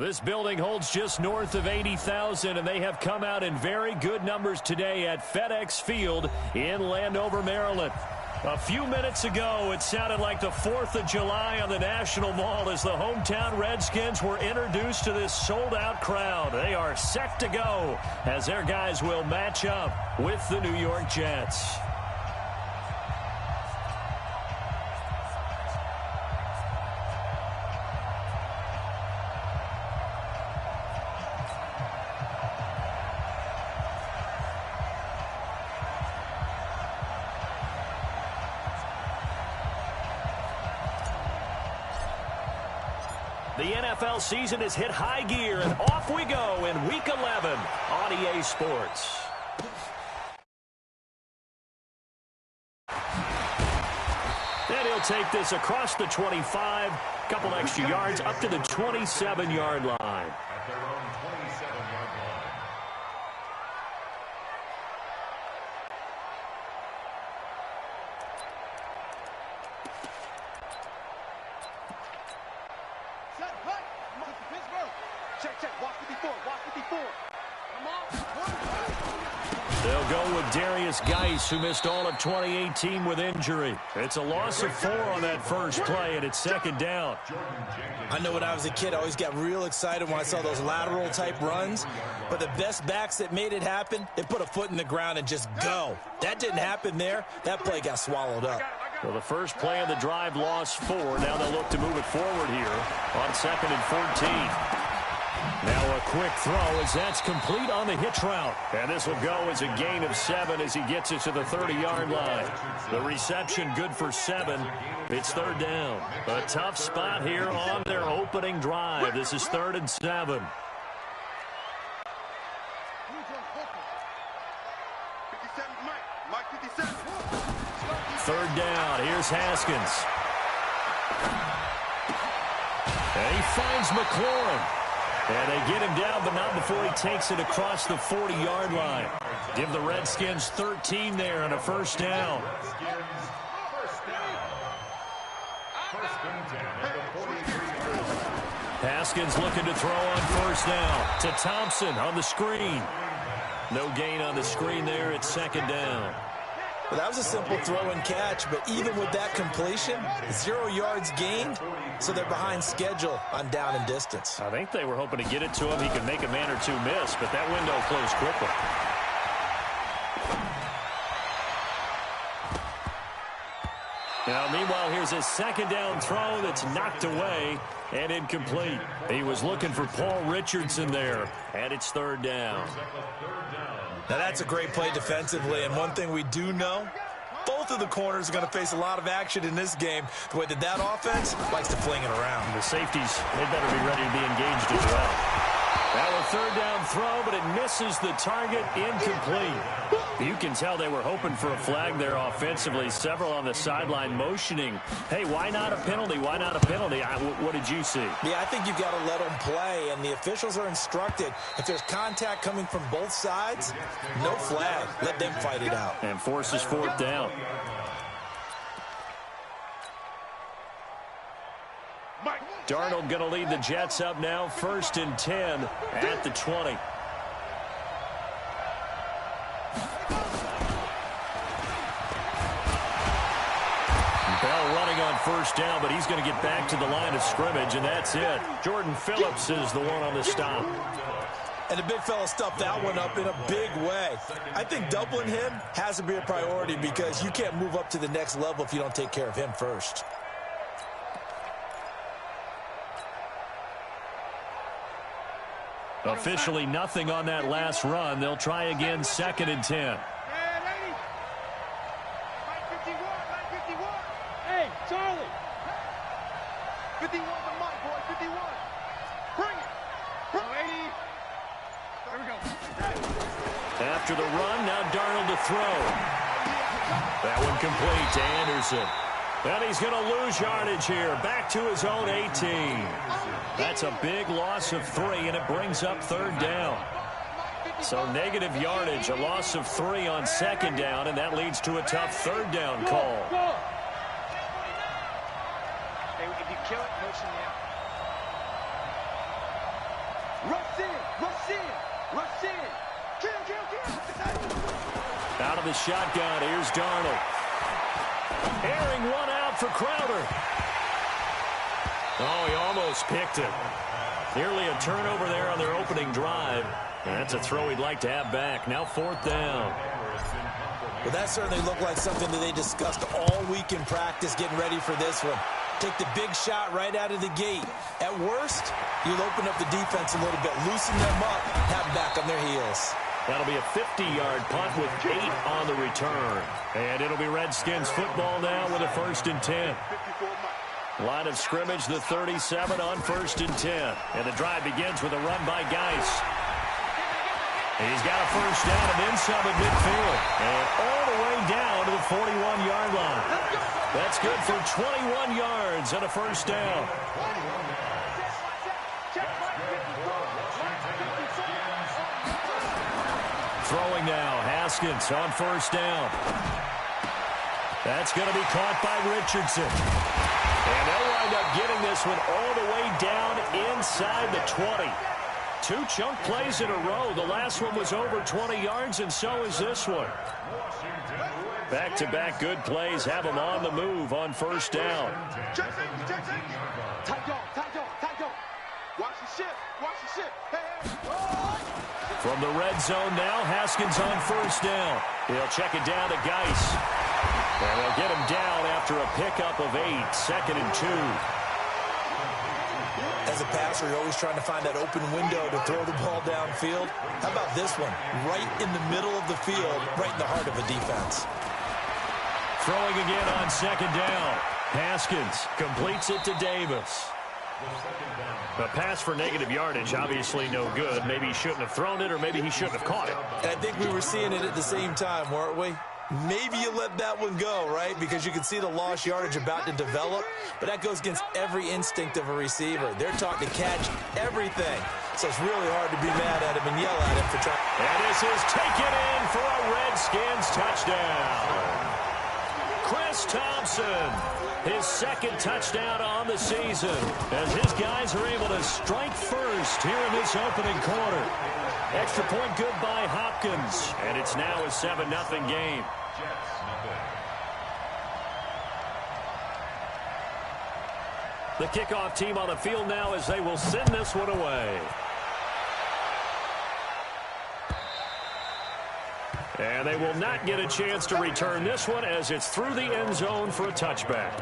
This building holds just north of 80,000, and they have come out in very good numbers today at FedEx Field in Landover, Maryland. A few minutes ago, it sounded like the 4th of July on the National Mall as the hometown Redskins were introduced to this sold-out crowd. They are set to go as their guys will match up with the New York Jets. The NFL season has hit high gear, and off we go in Week 11 on EA Sports. And he'll take this across the 25, couple extra yards, up to the 27-yard line. At their own 27-yard line. They'll go with Darius Geis, who missed all of 2018 with injury. It's a loss of 4 on that first play, and it's second down. I know when I was a kid, I always got real excited when I saw those lateral-type runs. But the best backs that made it happen, they put a foot in the ground and just go. That didn't happen there. That play got swallowed up. Well, the first play of the drive lost 4. Now they'll look to move it forward here on 2nd and 14. Now a quick throw as that's complete on the hitch route. And this will go as a gain of 7 as he gets it to the 30-yard line. The reception good for 7. It's third down. A tough spot here on their opening drive. This is 3rd and 7. Third down. Here's Haskins. And he finds McLaurin. And they get him down, but not before he takes it across the 40-yard line. Give the Redskins 13 there and a first down. Haskins looking to throw on first down to Thompson on the screen. No gain on the screen there. It's second down. Well, that was a simple throw and catch, but even with that completion, 0 yards gained, so they're behind schedule on down and distance. I think they were hoping to get it to him. He could make a man or two miss, but that window closed quickly. Now, meanwhile, here's a second down throw that's knocked away and incomplete. He was looking for Paul Richardson there, and it's third down. Now, that's a great play defensively, and one thing we do know, both of the corners are going to face a lot of action in this game. The way that offense likes to fling it around. The safeties, they better be ready to be engaged as well. Now a third down throw, but it misses the target, incomplete. You can tell they were hoping for a flag there offensively. Several on the sideline motioning, hey, why not a penalty? Why not a penalty? What did you see? Yeah, I think you've got to let them play, and the officials are instructed. If there's contact coming from both sides, no flag. Let them fight it out. And forces fourth down. Darnold going to lead the Jets up now, 1st and 10 at the 20. Bell running on first down, but he's going to get back to the line of scrimmage, and that's it. Jordan Phillips is the one on the stop. And the big fella stuffed that one up in a big way. I think doubling him has to be a priority because you can't move up to the next level if you don't take care of him first. Officially nothing on that last run. They'll try again, 2nd and 10. Hey, Charlie. 51 the mic, boy. 51. Bring it. 80. There we go. After the run, now Darnold to throw. That one complete to Anderson. And he's going to lose yardage here. Back to his own 18. That's a big loss of 3, and it brings up third down. So negative yardage, a loss of 3 on second down, and that leads to a tough third down call. If you kill it, motion Rush in, rush in, rush in. Kill, kill, kill. Out of the shotgun, here's Darnold. Airing one out for Crowder. Oh, he almost picked it. Nearly a turnover there on their opening drive. And that's a throw he'd like to have back. Now 4th down. Well, that certainly looked like something that they discussed all week in practice, getting ready for this one. Take the big shot right out of the gate. At worst, you'll open up the defense a little bit, loosen them up, have them back on their heels. That'll be a 50-yard punt with 8 on the return. And it'll be Redskins football now with a 1st and 10. Line of scrimmage, the 37 on 1st and 10. And the drive begins with a run by Geis. He's got a 1st down and then some at midfield. And all the way down to the 41-yard line. That's good for 21 yards and a 1st down. Throwing now, Haskins on 1st down. That's going to be caught by Richardson. And they'll wind up getting this one all the way down inside the 20. 2 chunk plays in a row. The last one was over 20 yards, and so is this one. Back-to-back good plays have them on the move on 1st down. Tight dog, tight dog, tight dog. Watch the ship, watch the ship. Hey, From the red zone now, Haskins on 1st down. He'll check it down to Geis. And they'll get him down after a pickup of 8, 2nd and 2. As a passer, you're always trying to find that open window to throw the ball downfield. How about this one? Right in the middle of the field, right in the heart of a defense. Throwing again on 2nd down. Haskins completes it to Davis. A pass for negative yardage, obviously no good. Maybe he shouldn't have thrown it, or maybe he shouldn't have caught it. And I think we were seeing it at the same time, weren't we? Maybe you let that one go, right? Because you can see the lost yardage about to develop. But that goes against every instinct of a receiver. They're taught to catch everything. So it's really hard to be mad at him and yell at him for trying. And this is taken in for a Redskins touchdown. Chris Thompson, his 2nd touchdown on the season, as his guys are able to strike first here in this opening quarter. Extra point good by Hopkins, and it's now a 7-0 game. The kickoff team on the field now as they will send this one away. And they will not get a chance to return this one as it's through the end zone for a touchback.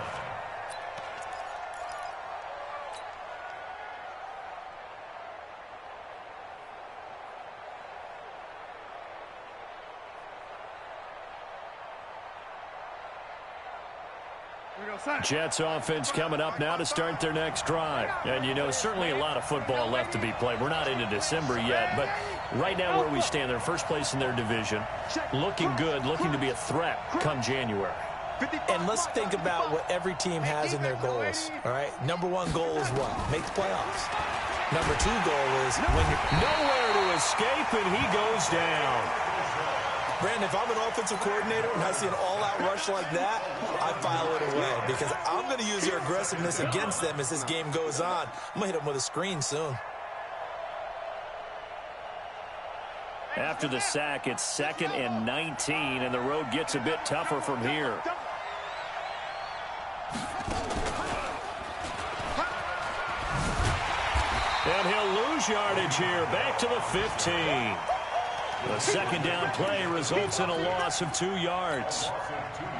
Jets offense coming up now to start their next drive. And, you know, certainly a lot of football left to be played. We're not into December yet, but right now where we stand, they're first place in their division. Looking good, looking to be a threat come January. And let's think about what every team has in their goals, all right? Number 1 goal is what? Make the playoffs. Number 2 goal is when you're nowhere to escape, and he goes down. Brandon, if I'm an offensive coordinator and I see an all-out rush like that, I file it away because I'm going to use their aggressiveness against them as this game goes on. I'm going to hit them with a screen soon. After the sack, it's 2nd and 19, and the road gets a bit tougher from here. And he'll lose yardage here, back to the 15. The 2nd down play results in a loss of 2 yards.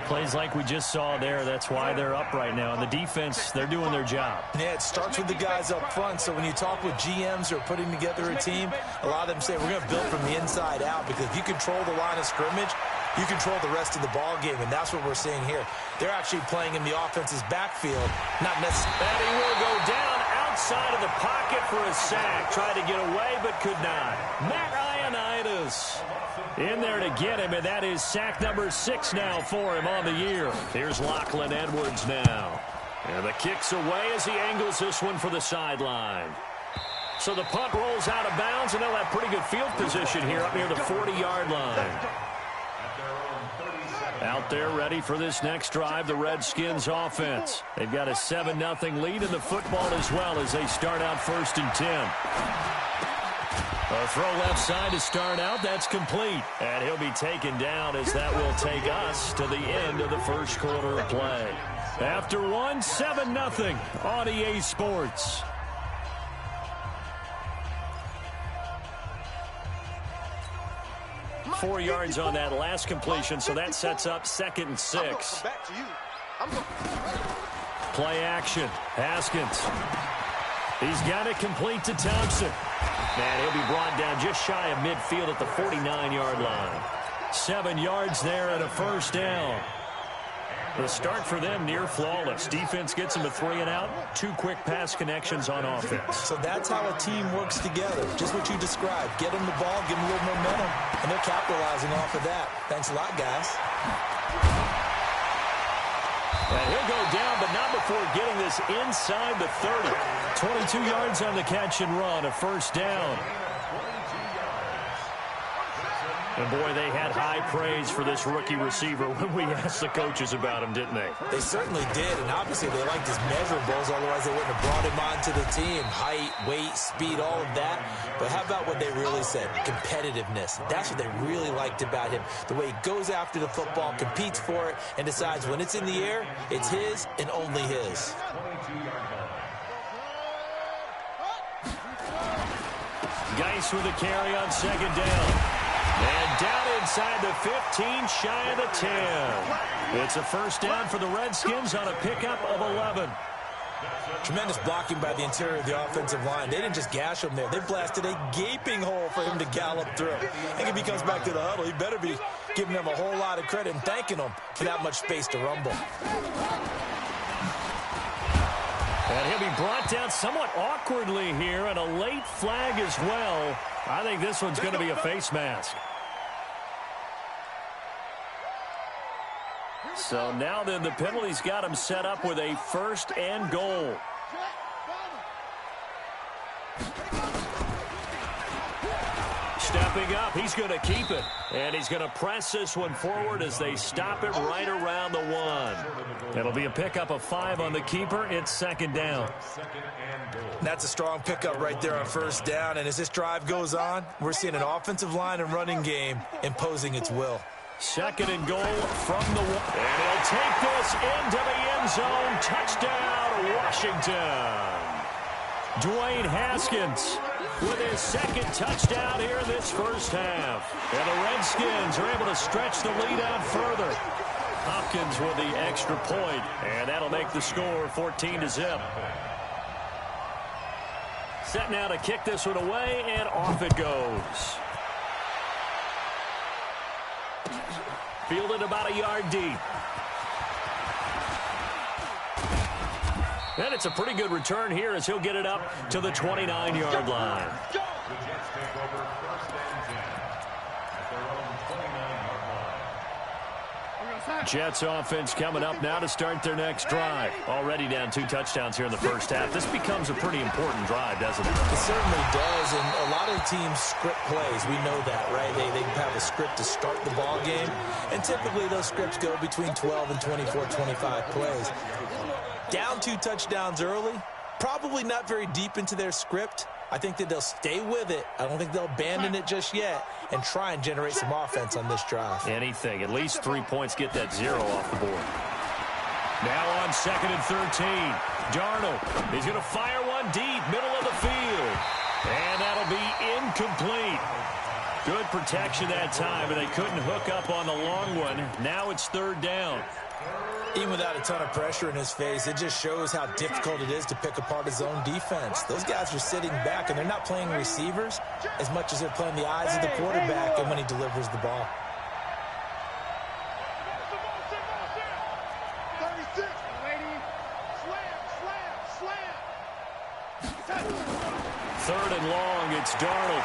Plays like we just saw there, that's why they're up right now. And the defense, they're doing their job. Yeah, it starts with the guys up front. So when you talk with GMs who are putting together a team, a lot of them say we're going to build from the inside out, because if you control the line of scrimmage, you control the rest of the ball game, and that's what we're seeing here. They're actually playing in the offense's backfield, not necessarily. And he will go down outside of the pocket for a sack. Tried to get away, but could not. Matt Ioannidis in there to get him, and that is sack number 6 now for him on the year. Here's Lachlan Edwards now. And the kick's away as he angles this one for the sideline. So the punt rolls out of bounds, and they'll have pretty good field position here up near the 40-yard line. Out there ready for this next drive, the Redskins offense. They've got a 7-0 lead in the football as well as they start out 1st and 10. A throw left side to start out. That's complete. And he'll be taken down as that will take us to the end of the first quarter of play. After one, 7-0 on EA Sports. Four yards on that last completion, so that sets up 2nd and 6. Play action. Haskins. He's got it complete to Thompson. And he'll be brought down just shy of midfield at the 49-yard line. 7 yards there and a first down. The start for them near flawless. Defense gets them a 3-and-out. 2 quick pass connections on offense. So that's how a team works together. Just what you described. Get them the ball, give them a little momentum, and they're capitalizing off of that. Thanks a lot, guys. And he'll go down, but not before getting this inside the 30. 22 yards on the catch and run, a first down. And, boy, they had high praise for this rookie receiver when we asked the coaches about him, didn't they? They certainly did, and obviously they liked his measurables, otherwise they wouldn't have brought him onto the team. Height, weight, speed, all of that. But how about what they really said? Competitiveness. That's what they really liked about him. The way he goes after the football, competes for it, and decides when it's in the air, it's his and only his. Geis with a carry on 2nd down. And down inside the 15, shy of the 10. It's a first down for the Redskins on a pickup of 11. Tremendous blocking by the interior of the offensive line. They didn't just gash him there. They blasted a gaping hole for him to gallop through. I think if he comes back to the huddle, he better be giving them a whole lot of credit and thanking them for that much space to rumble. And he'll be brought down somewhat awkwardly here, and a late flag as well. I think this one's going to be a face mask. So now then the penalty's got him set up with a 1st and goal. Stepping up, he's going to keep it. And he's going to press this one forward as they stop it right around the 1. It'll be a pickup of 5 on the keeper. It's 2nd down. That's a strong pickup right there on 1st down. And as this drive goes on, we're seeing an offensive line and running game imposing its will. 2nd and goal from the 1. And he'll take this into the end zone. Touchdown, Washington. Dwayne Haskins with his 2nd touchdown here in this first half. And the Redskins are able to stretch the lead out further. Hopkins with the extra point, and that'll make the score 14-0. Set now to kick this one away, and off it goes. Fielded about a yard deep. And it's a pretty good return here as he'll get it up to the 29-yard line. Jets offense coming up now to start their next drive. Already down 2 touchdowns here in the first half. This becomes a pretty important drive, doesn't it? It certainly does, and a lot of teams script plays. We know that, right? They have a script to start the ball game, and typically those scripts go between 12 and 24, 25 plays. Down 2 touchdowns early, probably not very deep into their script. I think that they'll stay with it. I don't think they'll abandon it just yet and try and generate some offense on this drive. Anything. At least 3 points, get that 0 off the board. Now on 2nd and 13. Darnold. He's going to fire one deep, middle of the field. And that'll be incomplete. Good protection that time, and they couldn't hook up on the long one. Now it's 3rd down. Even without a ton of pressure in his face, it just shows how difficult it is to pick apart his own defense. Those guys are sitting back, and they're not playing receivers as much as they're playing the eyes of the quarterback and when he delivers the ball. Third and long, it's Darnold.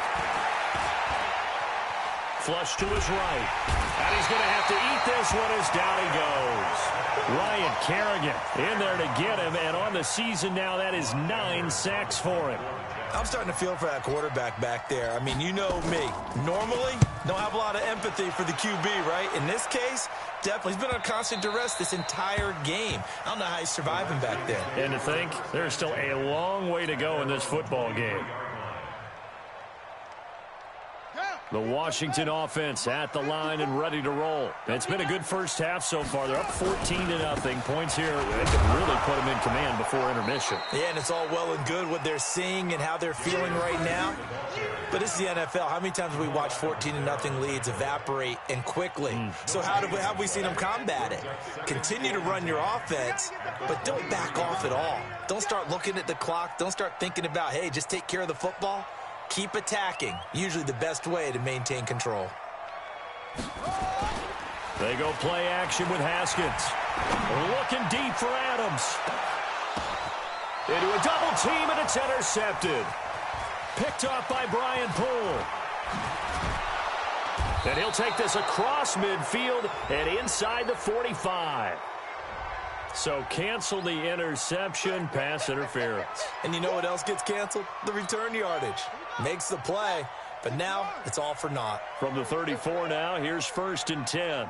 Flush to his right. And he's going to have to eat this one as down he goes. Ryan Kerrigan in there to get him, and on the season now, that is 9 sacks for him. I'm starting to feel for that quarterback back there. I mean, you know me. Normally, don't have a lot of empathy for the QB, right? In this case, definitely. He's been on constant duress this entire game. I don't know how he's surviving back there. And to think, there's still a long way to go in this football game. The Washington offense at the line and ready to roll. It's been a good first half so far. They're up 14-0. Points here. They can really put them in command before intermission. Yeah, and it's all well and good what they're seeing and how they're feeling right now. But this is the NFL. How many times have we watched 14-0 leads evaporate and quickly? So how have we seen them combat it? Continue to run your offense, but don't back off at all. Don't start looking at the clock. Don't start thinking about, hey, just take care of the football. Keep attacking. Usually the best way to maintain control. They go play action with Haskins. Looking deep for Adams. Into a double team, and it's intercepted. Picked off by Brian Poole. And he'll take this across midfield and inside the 45. So cancel the interception, pass interference. And you know what else gets canceled? The return yardage. Makes the play, but now it's all for naught. From the 34 now, here's 1st and 10.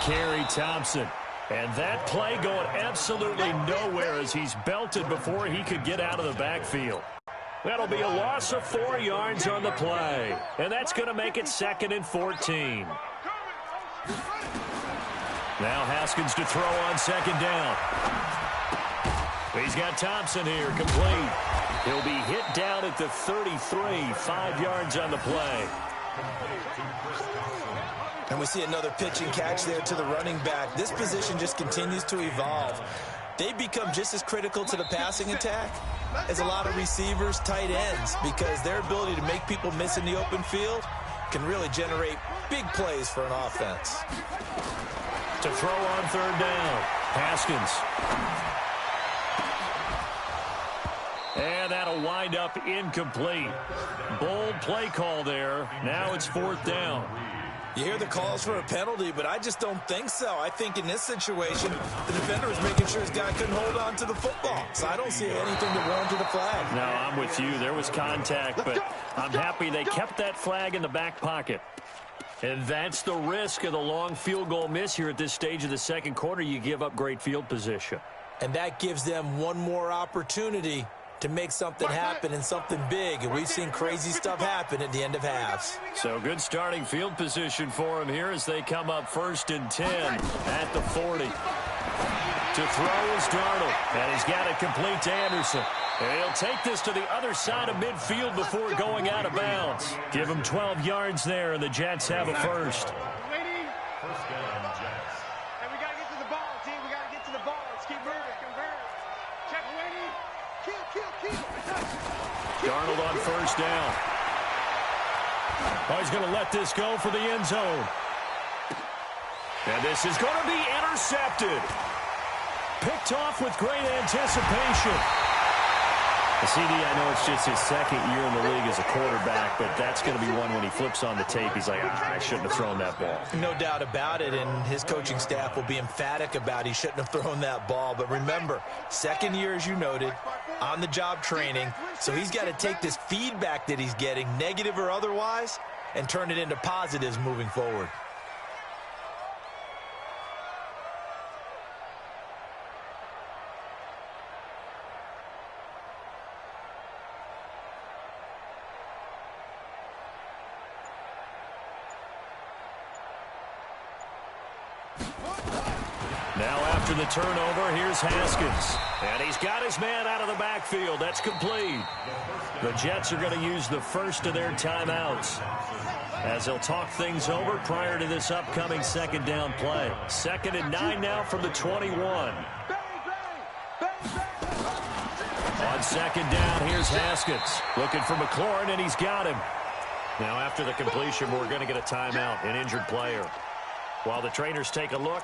Carry Thompson. And that play going absolutely nowhere as he's belted before he could get out of the backfield. That'll be a loss of 4 yards on the play. And that's going to make it 2nd and 14. Now Haskins to throw on 2nd down. He's got Thompson here, complete. He'll be hit down at the 33, 5 yards on the play. And we see another pitch and catch there to the running back. This position just continues to evolve. They become just as critical to the passing attack as a lot of receivers, tight ends, because their ability to make people miss in the open field can really generate big plays for an offense. To throw on 3rd down, Haskins. And that'll wind up incomplete. Bold play call there. Now it's 4th down. You hear the calls for a penalty, but I just don't think so. I think in this situation, the defender was making sure his guy couldn't hold on to the football. So I don't see anything that warranted a flag. No, I'm with you. There was contact, but I'm happy they kept that flag in the back pocket. And that's the risk of the long field goal miss here at this stage of the 2nd quarter. You give up great field position. And that gives them one more opportunity to make something happen and something big. And we've seen crazy stuff happen at the end of halves. So good starting field position for him here as they come up 1st and 10 at the 40. To throw is Darnold. And he's got it complete to Anderson. And he'll take this to the other side of midfield before going out of bounds. Give him 12 yards there, and the Jets have a first. First down, Jets. And we got to get to the ball, team. We got to get to the ball. Let's keep moving. Convert. Check Winnie. Kill. Darnold on 1st down. Oh, he's going to let this go for the end zone. And this is going to be intercepted. Picked off with great anticipation. CD, I know it's just his 2nd year in the league as a quarterback, but that's going to be one when he flips on the tape. He's like, I shouldn't have thrown that ball. No doubt about it, and his coaching staff will be emphatic about he shouldn't have thrown that ball. But remember, 2nd year, as you noted, on-the-job training, so he's got to take this feedback that he's getting, negative or otherwise, and turn it into positives moving forward. Now after the turnover, here's Haskins. And he's got his man out of the backfield. That's complete. The Jets are going to use the first of their timeouts as they'll talk things over prior to this upcoming 2nd down play. 2nd and 9 now from the 21. On 2nd down, here's Haskins. Looking for McLaurin, and he's got him. Now after the completion, we're going to get a timeout, an injured player. While the trainers take a look,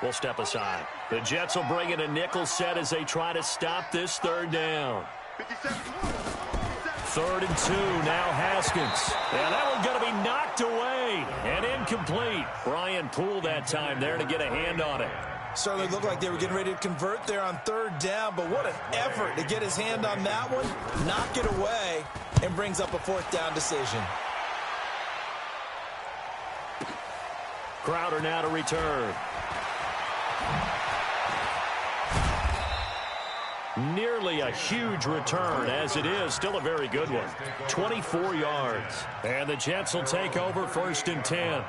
we'll step aside. The Jets will bring in a nickel set as they try to stop this 3rd down. 57. 3rd and 2, now Haskins. And that one's going to be knocked away and incomplete. Brian Poole that time there to get a hand on it. Certainly looked like they were getting ready to convert there on 3rd down, but what an effort to get his hand on that one, knock it away, and brings up a 4th down decision. Crowder now to return. Nearly a huge return, as it is still a very good one. 24 yards. And the Jets will take over 1st and 10.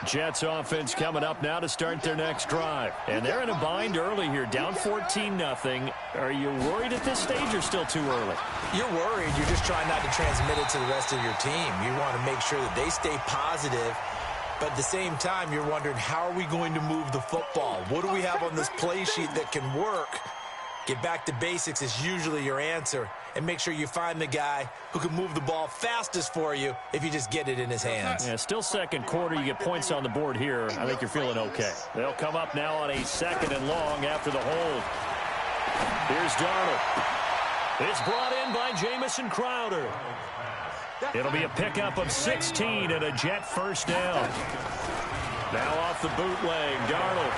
Jets offense coming up now to start their next drive. And they're in a bind early here, down 14-0. Are you worried at this stage or still too early? You're worried. You're just trying not to transmit it to the rest of your team. You want to make sure that they stay positive. But at the same time, you're wondering, how are we going to move the football? What do we have on this play sheet that can work? Get back to basics is usually your answer. And make sure you find the guy who can move the ball fastest for you if you just get it in his hands. Yeah, still 2nd quarter. You get points on the board here. I think you're feeling okay. They'll come up now on a 2nd and long after the hold. Here's Darnold. It's brought in by Jamison Crowder. It'll be a pickup of 16 and a Jet 1st down. Now off the bootleg, Darnold.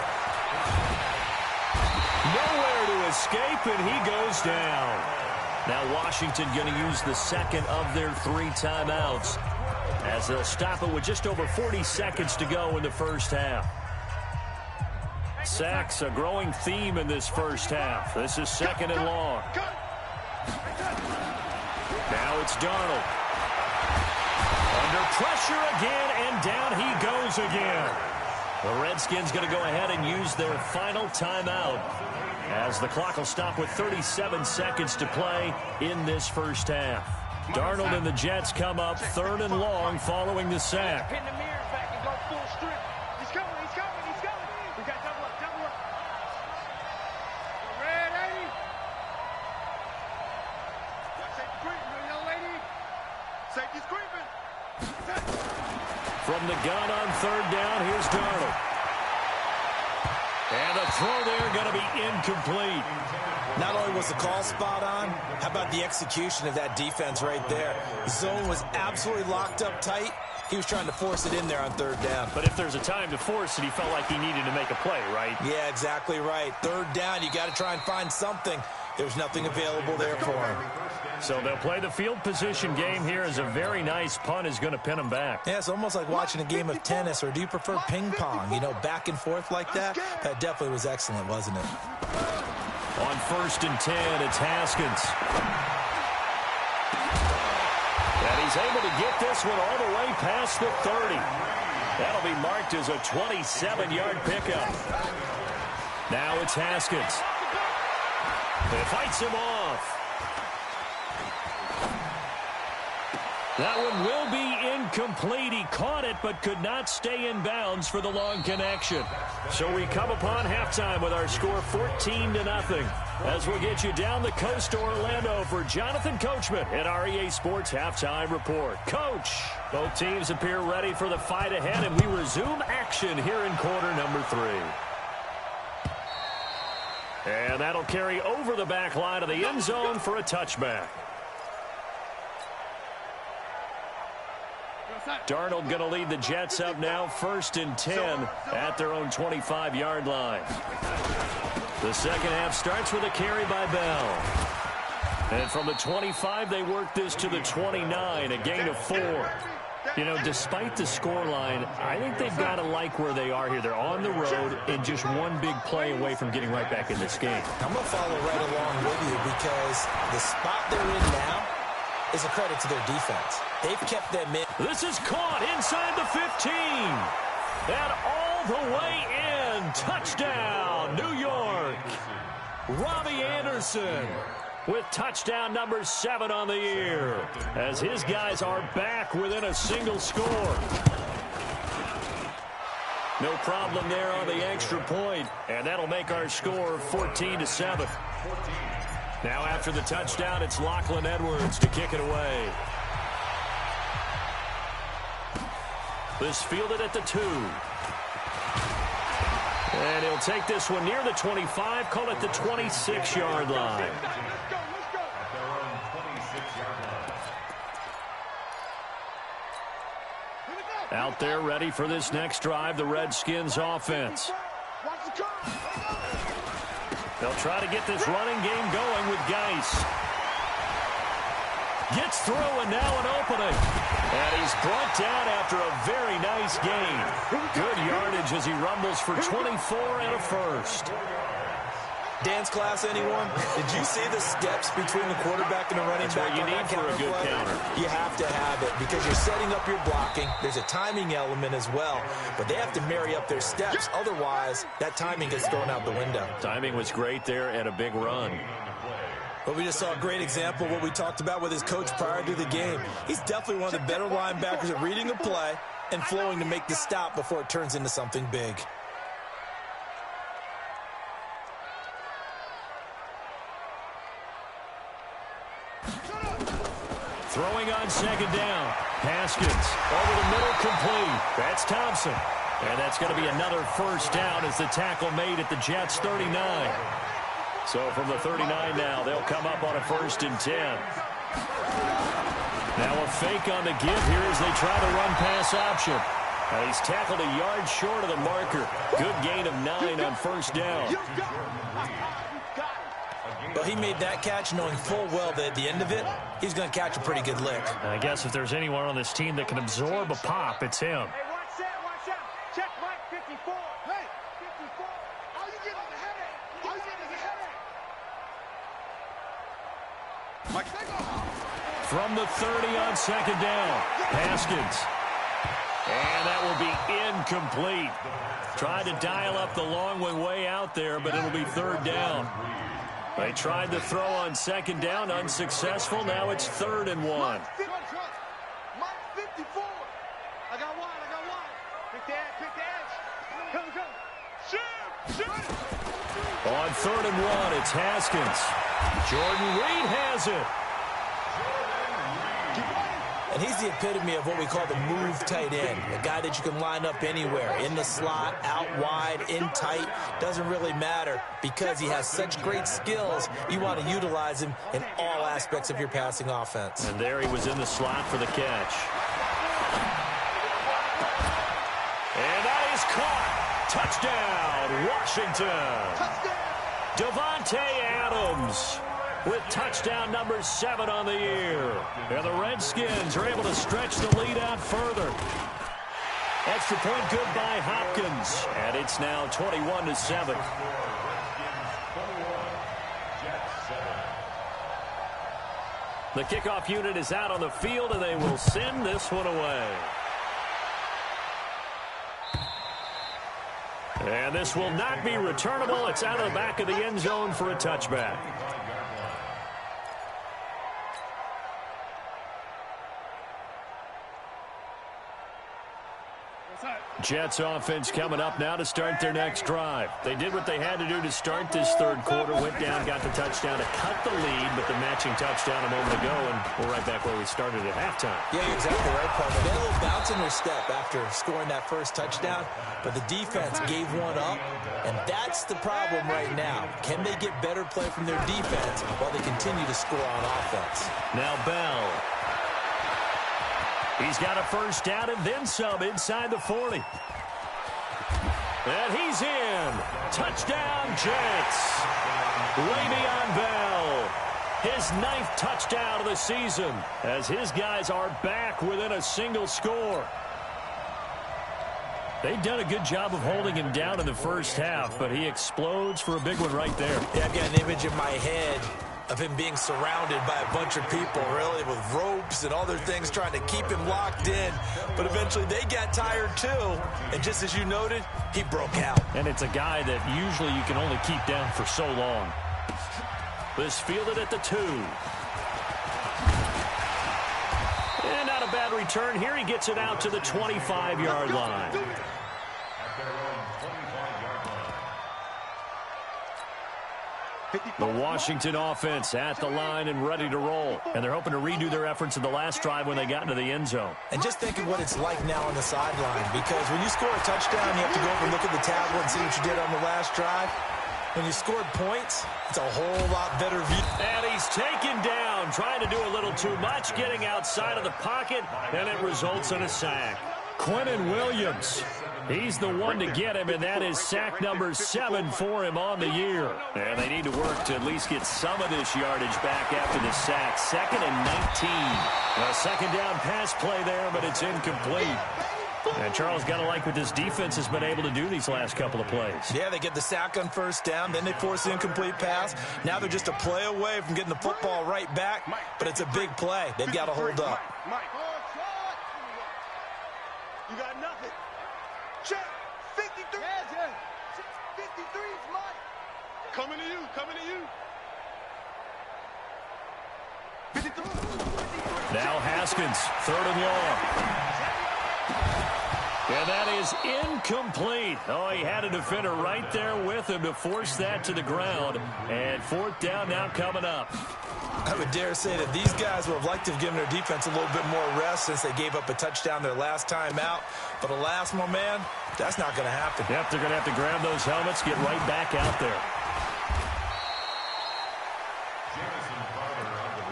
Nowhere to escape, and he goes down. Now Washington going to use the 2nd of their 3 timeouts as they'll stop it with just over 40 seconds to go in the 1st half. Sacks, a growing theme in this 1st half. This is 2nd and long. Now it's Darnold. Under pressure again, and down he goes again. The Redskins going to go ahead and use their final timeout as the clock will stop with 37 seconds to play in this 1st half. Darnold and the Jets come up 3rd and long following the sack. Pin the mirrors back and go full strip. He's coming. We got double up. Red 80. Safety creeping, young lady. Safety's creeping. From the gun on 3rd down, here's Darnold. And the throw there going to be incomplete. Not only was the call spot on, how about the execution of that defense right there? The zone was absolutely locked up tight. He was trying to force it in there on 3rd down. But if there's a time to force it, he felt like he needed to make a play, right? Yeah, exactly right. 3rd down, you got to try and find something. There's nothing available there for him. So they'll play the field position game here as a very nice punt is going to pin him back. Yeah, it's almost like watching a game of tennis, or do you prefer ping pong? You know, back and forth like that? That definitely was excellent, wasn't it? On 1st and 10, it's Haskins. And he's able to get this one all the way past the 30. That'll be marked as a 27-yard pickup. Now it's Haskins. He fights him off. That one will be incomplete. He caught it but could not stay in bounds for the long connection. So we come upon halftime with our score 14-0. As we'll get you down the coast to Orlando for Jonathan Coachman at our EA Sports Halftime Report. Coach, both teams appear ready for the fight ahead, and we resume action here in quarter number 3. And that'll carry over the back line of the end zone for a touchback. Darnold going to lead the Jets up now, 1st and 10 at their own 25-yard line. The 2nd half starts with a carry by Bell. And from the 25, they work this to the 29, a gain of 4. You know, despite the scoreline, I think they've got to like where they are here. They're on the road and just one big play away from getting right back in this game. I'm going to follow right along with you because the spot they're in now is a credit to their defense. They've kept them in. This is caught inside the 15. And all the way in. Touchdown, New York. Robbie Anderson with touchdown number 7 on the year, as his guys are back within a single score. No problem there on the extra point, and that'll make our score 14-7. Now after the touchdown, it's Lachlan Edwards to kick it away. This fielded at the 2. And he'll take this one near the 25, call it the 26-yard line. Out there ready for this next drive, the Redskins offense. They'll try to get this running game going with Geis. Gets through and now an opening. And he's brought down after a very nice gain. Good yardage as he rumbles for 24 and a first. Dance class, anyone? Did you see the steps between the quarterback and the running back? That's what you need for a good counter. You have to have it because you're setting up your blocking. There's a timing element as well, but they have to marry up their steps. Otherwise, that timing gets thrown out the window. Timing was great there and a big run. But we just saw a great example of what we talked about with his coach prior to the game. He's definitely one of the better linebackers at reading a play and flowing to make the stop before it turns into something big. Throwing on second down. Haskins over the middle, complete. That's Thompson. And that's going to be another first down as the tackle made at the Jets' 39. So from the 39 now, they'll come up on a 1st and 10. Now a fake on the give here as they try the run-pass option. And he's tackled a yard short of the marker. Good gain of 9 on first down. Well, he made that catch knowing full well that at the end of it, he's going to catch a pretty good lick. I guess if there's anyone on this team that can absorb a pop, it's him. Hey, watch out. Check Mike 54. Hey, 54. All you get is a headache. Mike, take off. From the 30 on second down, Haskins. And that will be incomplete. Tried to dial up the long way out there, but it'll be 3rd down. They tried to throw on second down, unsuccessful. Now it's 3rd and 1. Mike 54. I got one. Pick the edge. Come. Shoot. On 3rd and 1, it's Haskins. Jordan Reed has it. And he's the epitome of what we call the move tight end. A guy that you can line up anywhere, in the slot, out wide, in tight. Doesn't really matter because he has such great skills. You want to utilize him in all aspects of your passing offense. And there he was in the slot for the catch. And that is caught. Touchdown, Washington. Devontae Adams with touchdown number 7 on the year. And the Redskins are able to stretch the lead out further. Extra point good by Hopkins. And it's now 21-7. The kickoff unit is out on the field, and they will send this one away. And this will not be returnable. It's out of the back of the end zone for a touchback. Jets offense coming up now to start their next drive. They did what they had to do to start this 3rd quarter. Went down, got the touchdown to cut the lead, but the matching touchdown a moment ago, and we're right back where we started at halftime. Yeah, you're exactly right, Palmer. They had a little bounce in their step after scoring that first touchdown, but the defense gave one up, and that's the problem right now. Can they get better play from their defense while they continue to score on offense? Now Bell. He's got a first down and then some inside the 40. And he's in. Touchdown, Jets. Le'Veon Bell. His 9th touchdown of the season as his guys are back within a single score. They've done a good job of holding him down in the first half, but he explodes for a big one right there. Yeah, I've got an image in my head of him being surrounded by a bunch of people, really, with ropes and other things trying to keep him locked in. But eventually they got tired, too. And just as you noted, he broke out. And it's a guy that usually you can only keep down for so long. This fielded at the 2. And not a bad return. Here he gets it out to the 25-yard line. The Washington offense at the line and ready to roll. And they're hoping to redo their efforts in the last drive when they got into the end zone. And just think of what it's like now on the sideline, because when you score a touchdown, you have to go over and look at the tablet and see what you did on the last drive. When you scored points, it's a whole lot better view. And he's taken down, trying to do a little too much, getting outside of the pocket, and it results in a sack. Quentin Williams, he's the one to get him, and that is sack number 7 for him on the year. And they need to work to at least get some of this yardage back after the sack. 2nd and 19. A second down pass play there, but it's incomplete. And Charles, got to like what this defense has been able to do these last couple of plays. Yeah, they get the sack on first down, then they force the incomplete pass. Now they're just a play away from getting the football right back, but it's a big play. They've got to hold up. You got nothing. Check. 53. 53's Mike. Coming to you. Coming to you. 53. Now Haskins, 3rd and long. And that is incomplete. Oh, he had a defender right there with him to force that to the ground. And 4th down now coming up. I would dare say that these guys would have liked to have given their defense a little bit more rest since they gave up a touchdown their last time out. But alas, my man, that's not going to happen. Yep, they're going to have to grab those helmets, get right back out there.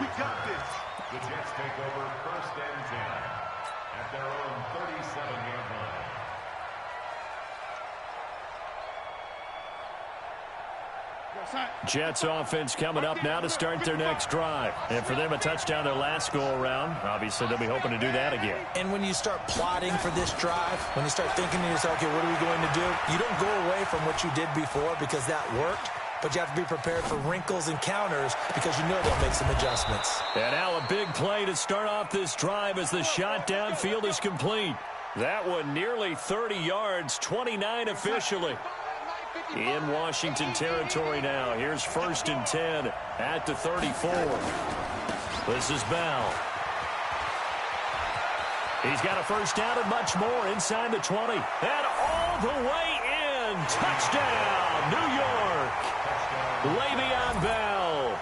We got this. The Jets take over 1st and 10 at their own 37-yard line. Jets offense coming up now to start their next drive. And for them, a touchdown their last go-around. Obviously, they'll be hoping to do that again. And when you start plotting for this drive, when you start thinking to yourself, okay, what are we going to do? You don't go away from what you did before because that worked. But you have to be prepared for wrinkles and counters because you know they'll make some adjustments. And now a big play to start off this drive as the shot downfield is complete. That one nearly 30 yards, 29 officially. In Washington territory now. Here's 1st and 10 at the 34. This is Bell. He's got a first down and much more inside the 20. And all the way in. Touchdown, New York. Le'Veon Bell.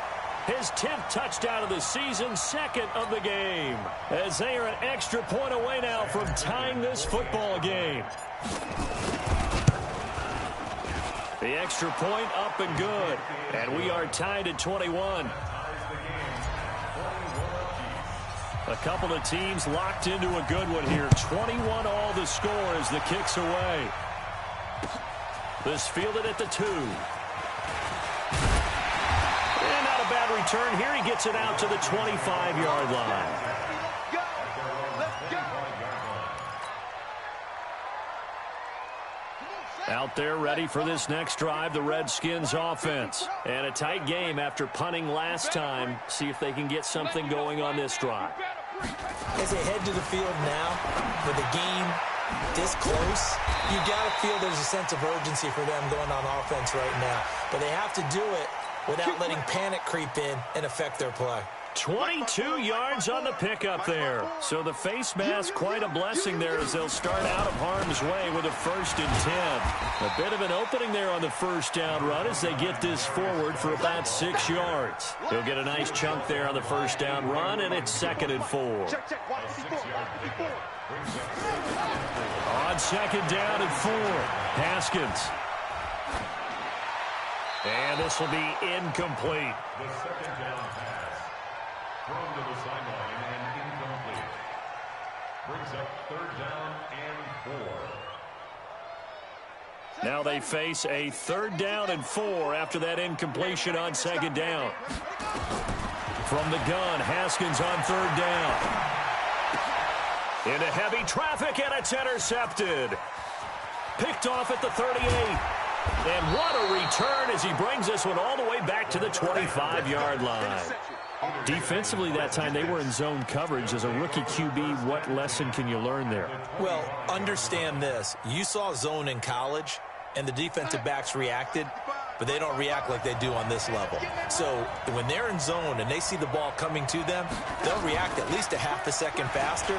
His 10th touchdown of the season, 2nd of the game. As they are an extra point away now from tying this football game. The extra point up and good. And we are tied at 21. A couple of teams locked into a good one here. 21 all the score as the kick's away. This fielded at the 2. And not a bad return here. He gets it out to the 25-yard line. Out there ready for this next drive, the Redskins offense. And a tight game after punting last time. See if they can get something going on this drive. As they head to the field now, with the game this close, you got to feel there's a sense of urgency for them going on offense right now. But they have to do it without letting panic creep in and affect their play. 22 yards on the pickup there. So the face mask, quite a blessing there as they'll start out of harm's way with a 1st and 10. A bit of an opening there on the first down run as they get this forward for about 6 yards. He'll get a nice chunk there on the first down run, and it's 2nd and 4. On 2nd down and 4, Haskins. And this will be incomplete. The 2nd down pass. Thrown to the sideline and incomplete. Brings up 3rd down and 4. Now they face a 3rd down and 4 after that incompletion on 2nd down. From the gun, Haskins on 3rd down. Into heavy traffic, and it's intercepted. Picked off at the 38. And what a return as he brings this one all the way back to the 25-yard line. Defensively that time, they were in zone coverage. As a rookie QB, what lesson can you learn there? Well, understand this. You saw zone in college, and the defensive backs reacted, but they don't react like they do on this level. So when they're in zone and they see the ball coming to them, they'll react at least a half a second faster.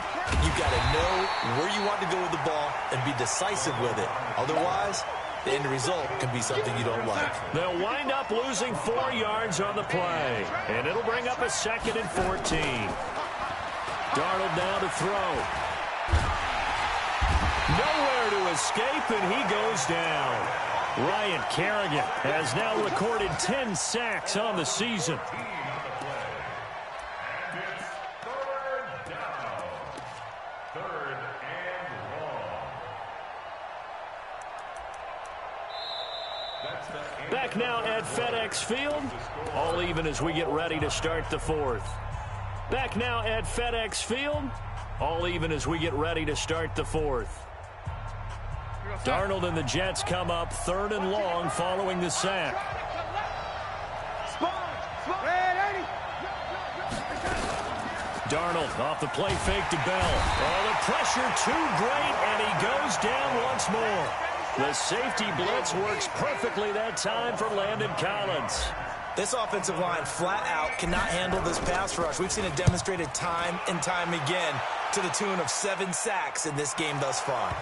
You've got to know where you want to go with the ball and be decisive with it. Otherwise, the end result can be something you don't like. They'll wind up losing 4 yards on the play, and it'll bring up a 2nd and 14. Darnold now to throw. Nowhere to escape, and he goes down. Ryan Kerrigan has now recorded 10 sacks on the season. Back now at FedEx Field, all even as we get ready to start the 4th. Back now at FedEx Field, all even as we get ready to start the 4th. Darnold and the Jets come up 3rd and long following the sack. Darnold off the play fake to Bell. Oh, the pressure too great, and he goes down once more. The safety blitz works perfectly that time for Landon Collins. This offensive line flat out cannot handle this pass rush. We've seen it demonstrated time and time again to the tune of 7 sacks in this game thus far.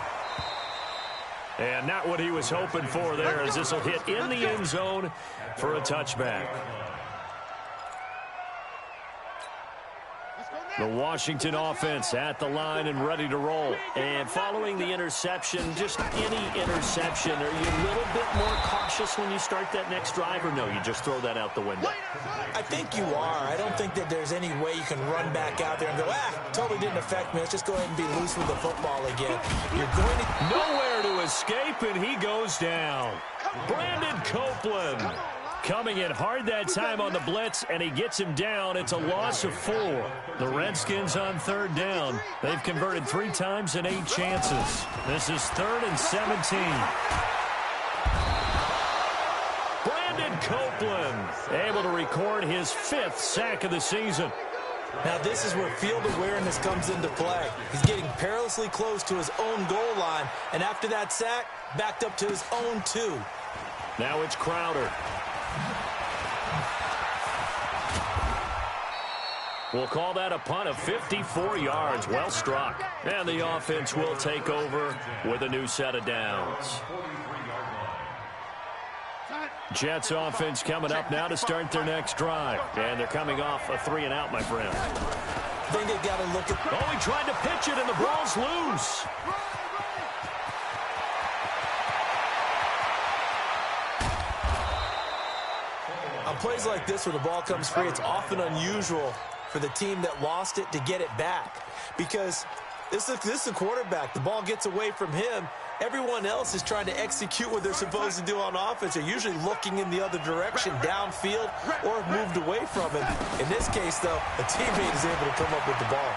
And not what he was hoping for there, as this will hit in the end zone for a touchback. The Washington offense at the line and ready to roll. And following the interception, just any interception, are you a little bit more cautious when you start that next drive, or no, you just throw that out the window? I think you are. I don't think that there's any way you can run back out there and go, totally didn't affect me. Let's just go ahead and be loose with the football again. You're going to... Nowhere to escape, and he goes down. Brandon Copeland coming in hard that time on the blitz, and he gets him down. It's a loss of 4. The Redskins on 3rd down. They've converted 3 times in 8 chances. This is 3rd and 17. Brandon Copeland able to record his 5th sack of the season. Now this is where field awareness comes into play. He's getting perilously close to his own goal line, and after that sack, backed up to his own 2. Now it's Crowder. We'll call that a punt of 54 yards. Well struck. And the offense will take over with a new set of downs. Jets offense coming up now to start their next drive. And they're coming off a 3-and-out, my friend. I think they've got to look at... Oh, he tried to pitch it, and the ball's loose. On plays like this where the ball comes free, it's often unusual for the team that lost it to get it back, because this is a quarterback. The ball gets away from him. Everyone else is trying to execute what they're supposed to do on offense. They're usually looking in the other direction, downfield, or moved away from him. In this case, though, a teammate is able to come up with the ball.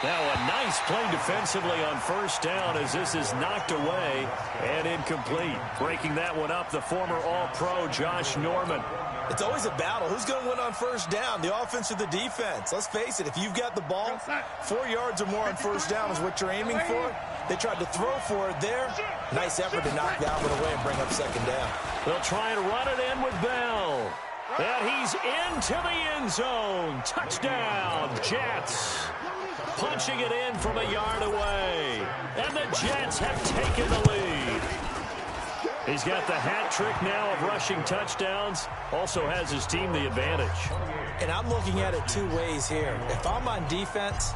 Now a nice play defensively on 1st down as this is knocked away and incomplete. Breaking that one up, the former All-Pro Josh Norman. It's always a battle. Who's going to win on 1st down, the offense or the defense? Let's face it, if you've got the ball, 4 yards or more on 1st down is what you're aiming for. They tried to throw for it there. Nice effort to knock that one away and bring up 2nd down. They'll try and run it in with Bell. And he's into the end zone. Touchdown, Jets. Punching it in from a yard away. And the Jets have taken the lead. He's got the hat trick now of rushing touchdowns. Also has his team the advantage. And I'm looking at it 2 ways here. If I'm on defense,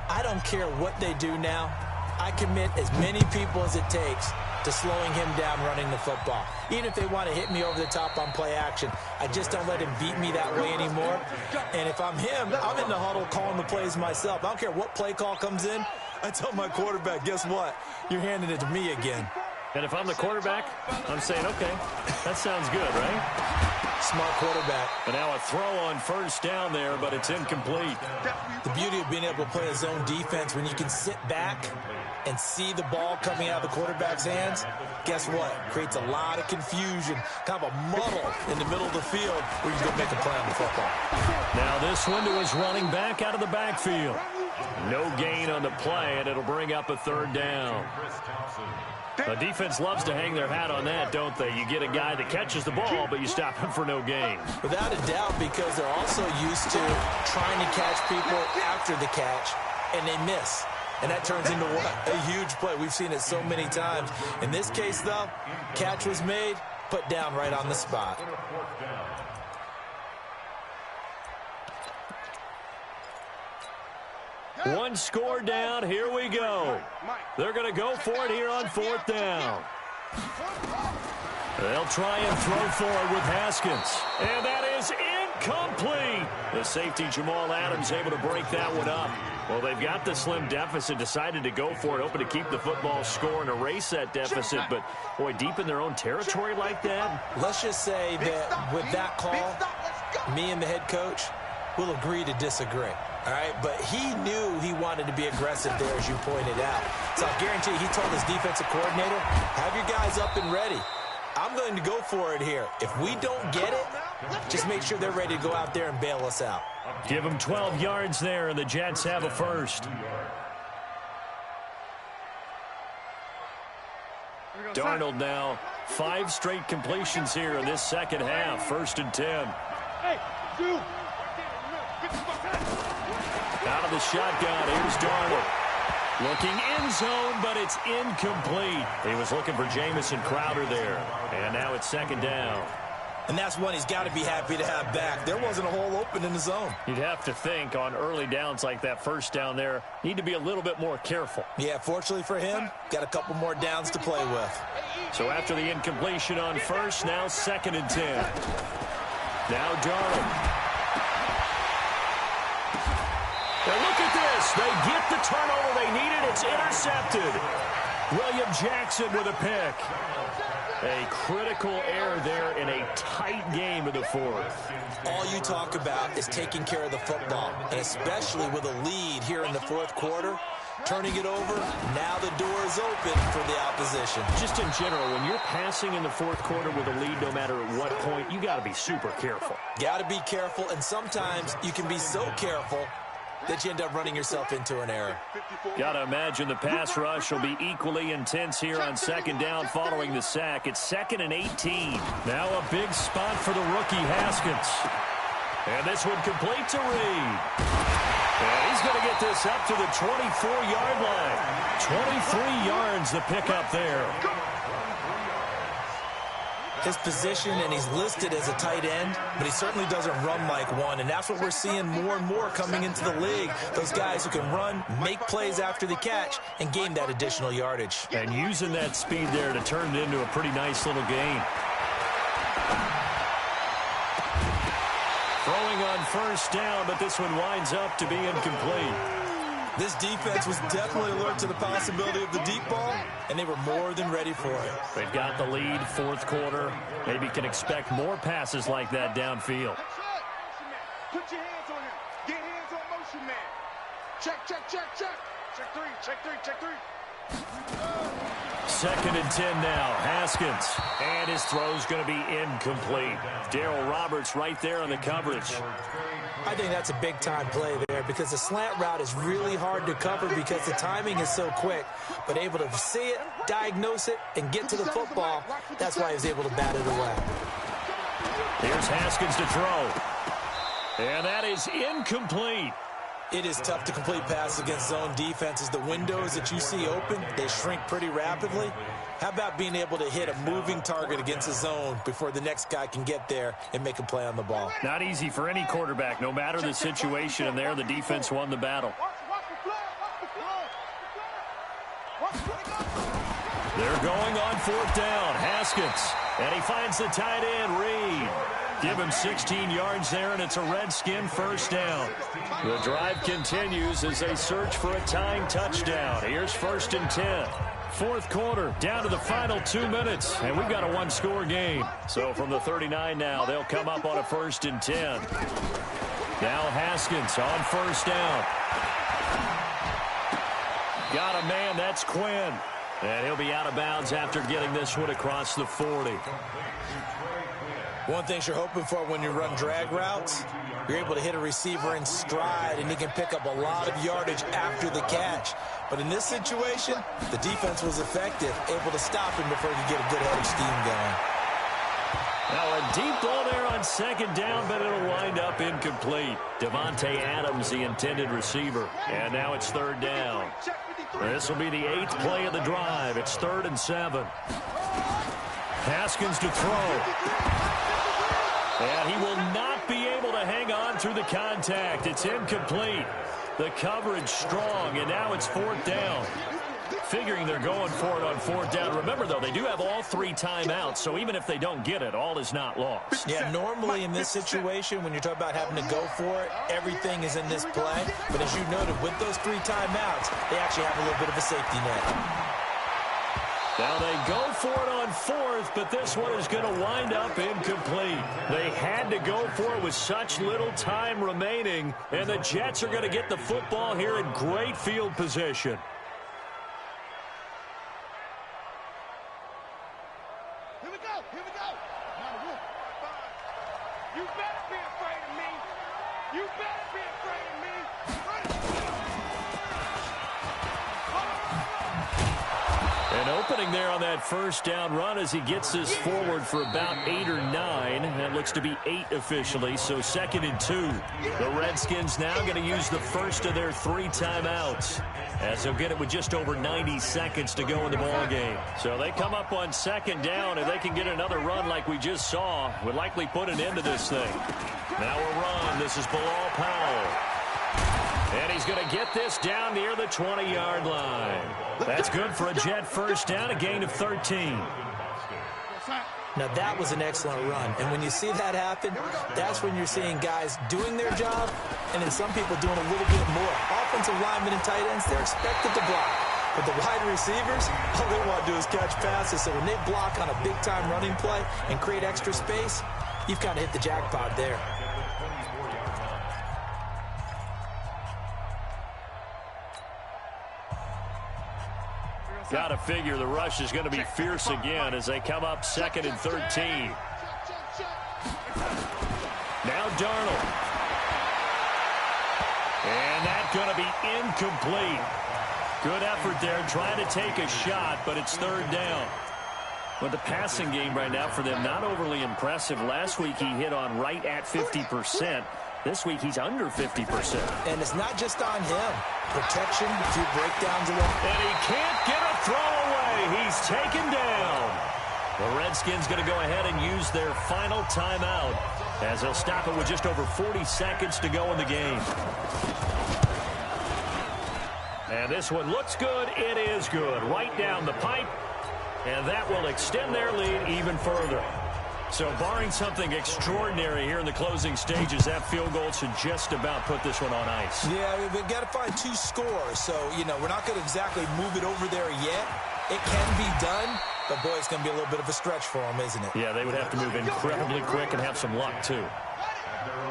I don't care what they do now. I commit as many people as it takes to slowing him down running the football. Even if they want to hit me over the top on play action, I just don't let him beat me that way anymore. And if I'm him, I'm in the huddle calling the plays myself. I don't care what play call comes in. I tell my quarterback, guess what? You're handing it to me again. And if I'm the quarterback, I'm saying, okay, that sounds good, right? Smart quarterback. And now a throw on 1st down there, but it's incomplete. The beauty of being able to play a zone defense when you can sit back and see the ball coming out of the quarterback's hands, guess what? Creates a lot of confusion, kind of a muddle in the middle of the field where you can go make a play on the football. Now this one to his running back out of the backfield. No gain on the play, and it'll bring up a 3rd down. The defense loves to hang their hat on that, don't they? You get a guy that catches the ball, but you stop him for no gain. Without a doubt, because they're also used to trying to catch people after the catch, and they miss. and that turns into what? A huge play. We've seen it so many times. In this case, though, catch was made, put down right on the spot. One score down. Here we go. They're going to go for it here on 4th down. They'll try and throw for it with Haskins. And that is incomplete. The safety, Jamal Adams, able to break that one up. Well, they've got the slim deficit, decided to go for it, hoping to keep the football score and erase that deficit. But, boy, deep in their own territory like that. Let's just say that with that call, me and the head coach will agree to disagree. All right, but he knew he wanted to be aggressive there, as you pointed out. So I guarantee you, he told his defensive coordinator, have your guys up and ready. I'm going to go for it here. If we don't get it, just make sure they're ready to go out there and bail us out. Give them 12 yards there, and the Jets have a first. Darnold now, 5 straight completions here in this second half. 1st and 10. Out of the shotgun, here's Darnold. Looking end zone, but it's incomplete. He was looking for Jamison Crowder there. And now it's 2nd down. And that's one he's got to be happy to have back. There wasn't a hole open in the zone. You'd have to think on early downs like that 1st down there, need to be a little bit more careful. Yeah, fortunately for him, got a couple more downs to play with. So after the incompletion on 1st, now 2nd and 10. Now Darnold. Now look at this. They get the turnover they needed. It's intercepted. William Jackson with a pick. A critical error there in a tight game of the 4th. All you talk about is taking care of the football, and especially with a lead here in the 4th quarter, turning it over, now the door is open for the opposition. Just in general, when you're passing in the 4th quarter with a lead, no matter at what point, you got to be super careful. Got to be careful, and sometimes you can be so careful that you end up running yourself into an error. Got to imagine the pass rush will be equally intense here on 2nd down following the sack. It's 2nd and 18. Now a big spot for the rookie Haskins. And this one complete to Reed. And he's going to get this up to the 24-yard line. 23 yards the pickup there. His position, and he's listed as a tight end, but he certainly doesn't run like one, and that's what we're seeing more and more coming into the league. Those guys who can run, make plays after the catch, and gain that additional yardage. And using that speed there to turn it into a pretty nice little gain. Throwing on 1st down, but this one winds up to be incomplete. This defense was definitely alert to the possibility of the deep ball, and they were more than ready for it. They've got the lead, 4th quarter. Maybe can expect more passes like that downfield. Put your hands on him. Get hands on motion, man. Check, check, check, check. Check 3, check 3, check 3. 2nd and 10 now. Haskins. And his throw's going to be incomplete. Darryl Roberts right there on the coverage. I think that's a big-time play there because the slant route is really hard to cover because the timing is so quick. But able to see it, diagnose it, and get to the football, that's why he was able to bat it away. Here's Haskins to throw. And that is incomplete. It is tough to complete passes against zone defenses. The windows that you see open, they shrink pretty rapidly. How about being able to hit a moving target against a zone before the next guy can get there and make a play on the ball? Not easy for any quarterback, no matter the situation, and there the defense won the battle. They're going on 4th down. Haskins, and he finds the tight end, Reed. Give him 16 yards there, and it's a Redskin 1st down. The drive continues as they search for a tying touchdown. Here's 1st and 10. 4th quarter, down to the final 2 minutes, and we've got a one-score game. So from the 39 now, they'll come up on a 1st and 10. Now Haskins on 1st down. Got a man, that's Quinn. And he'll be out of bounds after getting this one across the 40. One thing you're hoping for when you run drag routes, you're able to hit a receiver in stride, and he can pick up a lot of yardage after the catch. But in this situation, the defense was effective, able to stop him before he could get a good head of steam going. Now a deep ball there on second down, but it'll wind up incomplete. Devontae Adams, the intended receiver. And now it's third down. This will be the 8th play of the drive. It's 3rd and 7. Haskins to throw. And he will not be able to hang on through the contact. It's incomplete. The coverage strong, and now it's 4th down. Figuring they're going for it on 4th down. Remember, though, they do have all 3 timeouts, so even if they don't get it, all is not lost. Yeah, normally in this situation, when you're talking about having to go for it, everything is in this play. But as you noted, with those 3 timeouts, they actually have a little bit of a safety net. Now they go for it on 4th, but this one is going to wind up incomplete. They had to go for it with such little time remaining, and the Jets are going to get the football here in great field position. Here we go. You better be afraid of me. You better be afraid of me. An opening there on that 1st down run as he gets this forward for about 8 or 9. That looks to be 8 officially, so 2nd and 2. The Redskins now going to use the first of their 3 timeouts, as they'll get it with just over 90 seconds to go in the ball game. So they come up on 2nd down, and they can get another run like we just saw. Would likely put an end to this thing. Now a run. This is Bilal Powell. And he's going to get this down near the 20-yard line. That's good for a Jet 1st down, a gain of 13. Now, that was an excellent run. And when you see that happen, that's when you're seeing guys doing their job and then some people doing a little bit more. Offensive linemen and tight ends, they're expected to block. But the wide receivers, all they want to do is catch passes. So when they block on a big-time running play and create extra space, you've kind of hit the jackpot there. Got to figure the rush is going to be fierce again as they come up 2nd and 13. Now Darnold. And that's going to be incomplete. Good effort there trying to take a shot, but it's 3rd down. But the passing game right now for them, not overly impressive. Last week he hit on right at 50%. This week he's under 50%. And it's not just on him. Protection, a few breakdowns along. And he can't get a throw away. He's taken down. The Redskins going to go ahead and use their final timeout as they'll stop it with just over 40 seconds to go in the game. And this one looks good. It is good. Right down the pipe. And that will extend their lead even further. So barring something extraordinary here in the closing stages, that field goal should just about put this one on ice. Yeah, we've got to find 2 scores. So, you know, we're not going to exactly move it over there yet. It can be done, but, boy, it's going to be a little bit of a stretch for them, isn't it? Yeah, they would have to move incredibly quick and have some luck, too.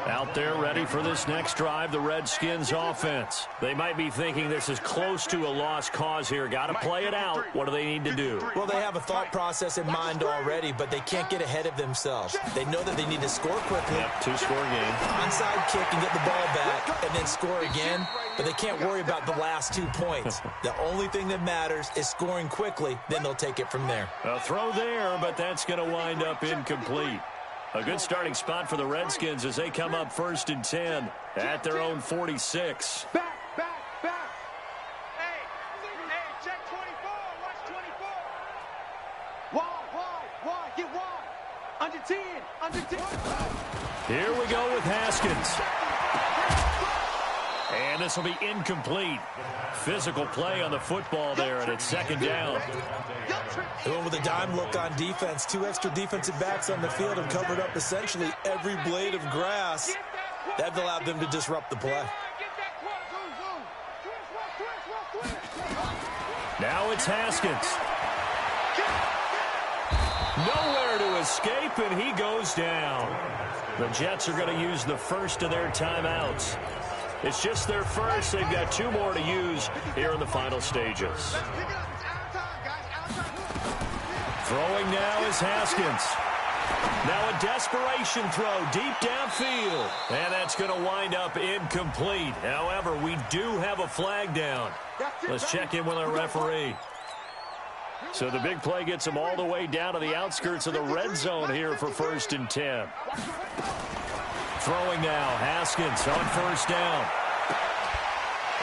Out there ready for this next drive, the Redskins offense. They might be thinking this is close to a lost cause here. Got to play it out. What do they need to do? Well, they have a thought process in mind already, but they can't get ahead of themselves. They know that they need to score quickly. Yep, 2-score game. Onside kick and get the ball back and then score again, but they can't worry about the last 2 points. The only thing that matters is scoring quickly, then they'll take it from there. A throw there, but that's going to wind up incomplete. A good starting spot for the Redskins as they come up 1st and 10 at their own 46. Back. Hey, check 24. Watch 24. Wide. Get wide. Under 10. Here we go with Haskins. And this will be incomplete. Physical play on the football there, and it's 2nd down. They went with a dime look on defense. 2 extra defensive backs on the field and covered up essentially every blade of grass. That allowed them to disrupt the play. Now it's Haskins. Nowhere to escape, and he goes down. The Jets are going to use the first of their timeouts. It's just their first. They've got 2 more to use here in the final stages. Throwing now is Haskins. Now a desperation throw deep downfield. And that's going to wind up incomplete. However, we do have a flag down. Let's check in with our referee. So the big play gets them all the way down to the outskirts of the red zone here for 1st and 10. Throwing now, Haskins on 1st down.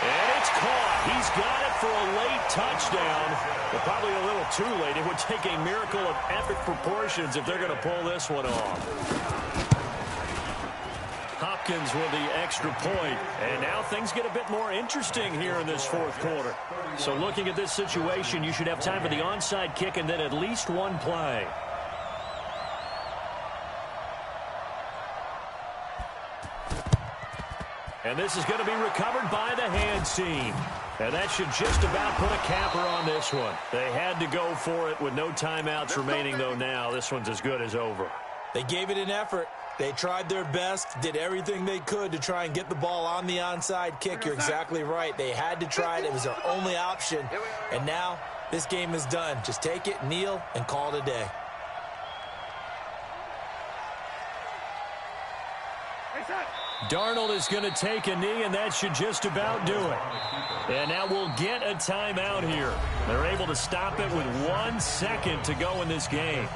And it's caught. He's got it for a late touchdown, but probably a little too late. It would take a miracle of epic proportions if they're going to pull this one off. Hopkins with the extra point, and now things get a bit more interesting here in this 4th quarter. So looking at this situation, you should have time for the onside kick and then at least one play. And this is going to be recovered by the hands team. And that should just about put a capper on this one. They had to go for it with no timeouts remaining, though now. This one's as good as over. They gave it an effort. They tried their best, did everything they could to try and get the ball on the onside kick. You're exactly right. They had to try it. It was their only option. And now this game is done. Just take it, kneel, and call it a day. Darnold is going to take a knee, and that should just about do it. And now we'll get a timeout here. They're able to stop it with 1 second to go in this game.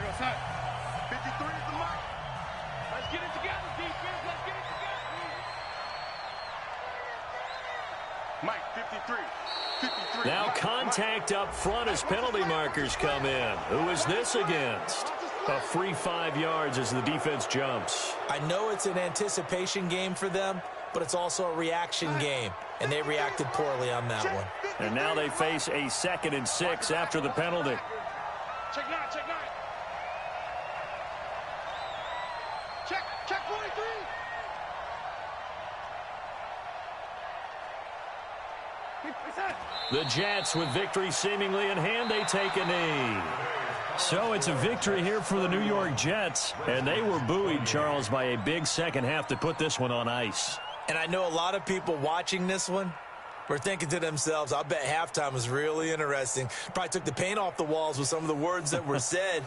Outside. 53 is the mark. Let's get it together, defense. Let's get it together. Mike, 53. 53. Now contact up front as penalty markers come in. Who is this against? A free 5 yards as the defense jumps. I know it's an anticipation game for them, but it's also a reaction game, and they reacted poorly on that one. And now they face a 2nd and 6 after the penalty. Check 9, check 9. Check 43. The Jets with victory seemingly in hand, they take a knee. So it's a victory here for the New York Jets, and they were buoyed, Charles, by a big second half to put this one on ice. And I know a lot of people watching this one were thinking to themselves, I bet halftime was really interesting. Probably took the paint off the walls with some of the words that were said.